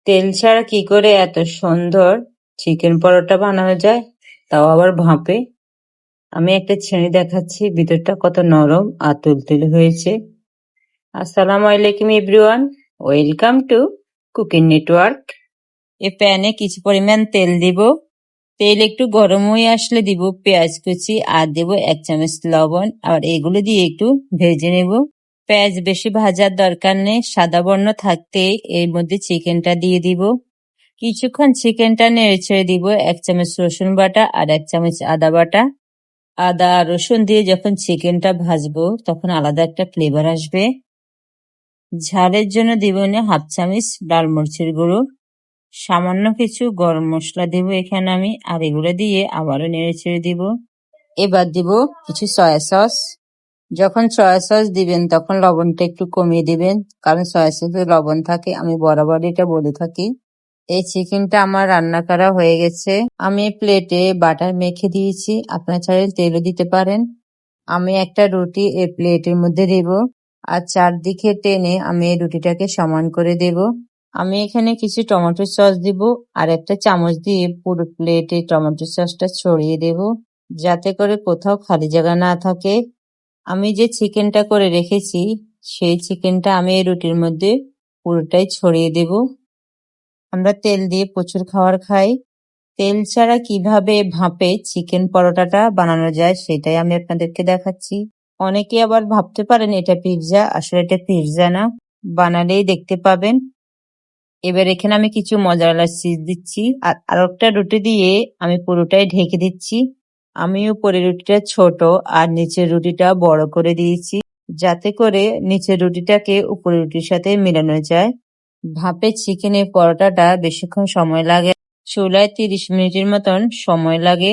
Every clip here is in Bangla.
তেল ছাড়া কি করে এত সুন্দর চিকেন পরোটা বানানো যায়, তাও আবার ভাপে। আমি একটা ছেড়ে দেখাচ্ছি ভিতরটা কত নরম আর তুলতুলে হয়েছে। আসসালামু আলাইকুম everyone, welcome to cooking network. এ প্যানে কিছু পরিমাণ তেল দিব। তেল একটু গরম হয়ে আসলে দিব পেঁয়াজ কুচি আর দেব 1 চামচ লবণ, আর এগুলো দিয়ে একটু ভেজে নেব। পেঁয়াজ বেশি ভাজার দরকার নেই, সাদা বর্ণ থাকতে এর মধ্যে চিকেনটা দিয়ে দিব। কিছুক্ষণ চিকেনটা নেড়ে ছেড়ে দিব। 1 চামচ রসুন বাটা আর 1 চামচ আদা বাটা। আদা আর রসুন দিয়ে যখন চিকেনটা ভাজবো তখন আলাদা একটা ফ্লেভার আসবে। ঝালের জন্য দিব না 1/2 চামচ লাল মরিচের গুঁড়ো। সামান্য কিছু গরম মশলা দিব এখানে আমি, আর এগুলো দিয়ে আবারও নেড়ে ছেড়ে দিব। এবার দিব কিছু সয়া সস। যখন সয়া সস দিবেন তখন লবণটা একটু কমিয়ে দিবেন, কারণ সয়া সসে লবণ থাকে, আমি বরাবর এটা বলে থাকি। এই চিকেনটা আমার রান্না করা হয়ে গেছে। আমি প্লেটে বাটার মেখে দিয়েছি, আপনারা চাইলে তেলও দিতে পারেন। আমি একটা রুটি এই প্লেটের মধ্যে দেব, আর চারদিকে টেনে আমি এই রুটিটাকে সমান করে দেব। আমি এখানে কিছু টমেটো সস দিব, আর একটা চামচ দিয়ে পুরো প্লেটে টমেটো সসটা ছড়িয়ে দেব, যাতে করে কোথাও খালি জায়গা না থাকে। আমি যে চিকেনটা করে রেখেছি সেই চিকেনটা আমি এই রুটির মধ্যে পুরোটাই ছড়িয়ে দেব। আমরা তেল দিয়ে প্রচুর খাবার খাই, তেল ছাড়া কিভাবে ভাপে চিকেন পরোটাটা বানানো যায় সেটাই আমি আপনাদেরকে দেখাচ্ছি। অনেকে আবার ভাবতে পারেন এটা পিৎজা, আসলে এটা পিৎজা না, বানালেই দেখতে পাবেন। এবার এখানে আমি কিছু মজারেলা চিজ দিচ্ছি, আর আরেকটা রুটি দিয়ে আমি পুরোটাই ঢেকে দিচ্ছি। আমি উপরের রুটিটা ছোট আর নিচের রুটিটা বড় করে দিয়েছি, যাতে করে নিচের রুটিটাকে উপরের রুটির সাথে মেলানো যায়। ভাপে চিকেনের পরোটাটা বেশিক্ষণ সময় লাগে, চুলায় 30 মিনিটের মতন সময় লাগে।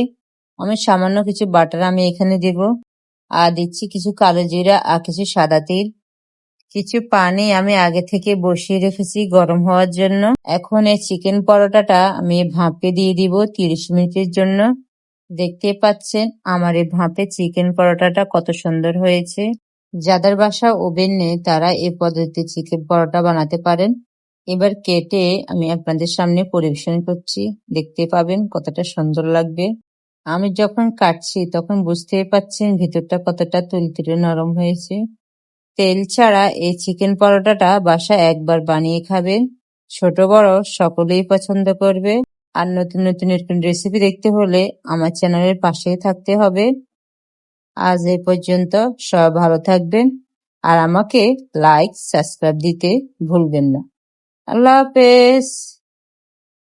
আমি সামান্য কিছু বাটার আমি এখানে দেব, আর দিচ্ছি কিছু কালো জিরা আর কিছু সাদা তিল। কিছু পানি আমি আগে থেকে বসিয়ে রেখেছি গরম হওয়ার জন্য। এখন এই চিকেন পরোটাটা আমি ভাপে দিয়ে দিব 30 মিনিটের জন্য। দেখতে পাচ্ছেন আমার এই ভাপে চিকেন পরোটাটা কত সুন্দর হয়েছে। যাদের বাসায় ওভেন নেই তারা এই পদ্ধতিতে চিকেন পরোটা বানাতে পারেন। এবার কেটে আমি আপনাদের সামনে পরিবেশন করছি, দেখতে পাবেন কতটা সুন্দর লাগবে। আমি যখন কাটছি তখন বুঝতেই পাচ্ছেন ভিতরটা কতটা তুলতুলে নরম হয়েছে। তেল ছাড়া এই চিকেন পরোটাটা বাসায় একবার বানিয়ে খাবেন, ছোট বড় সকলেই পছন্দ করবে। আর নতুন নতুন এরকম রেসিপি দেখতে হলে আমার চ্যানেলের পাশেই থাকতে হবে। আজ এই পর্যন্ত, সবাই ভালো থাকবেন, আর আমাকে লাইক সাবস্ক্রাইব দিতে ভুলবেন না। আল্লাহ হাফেজ।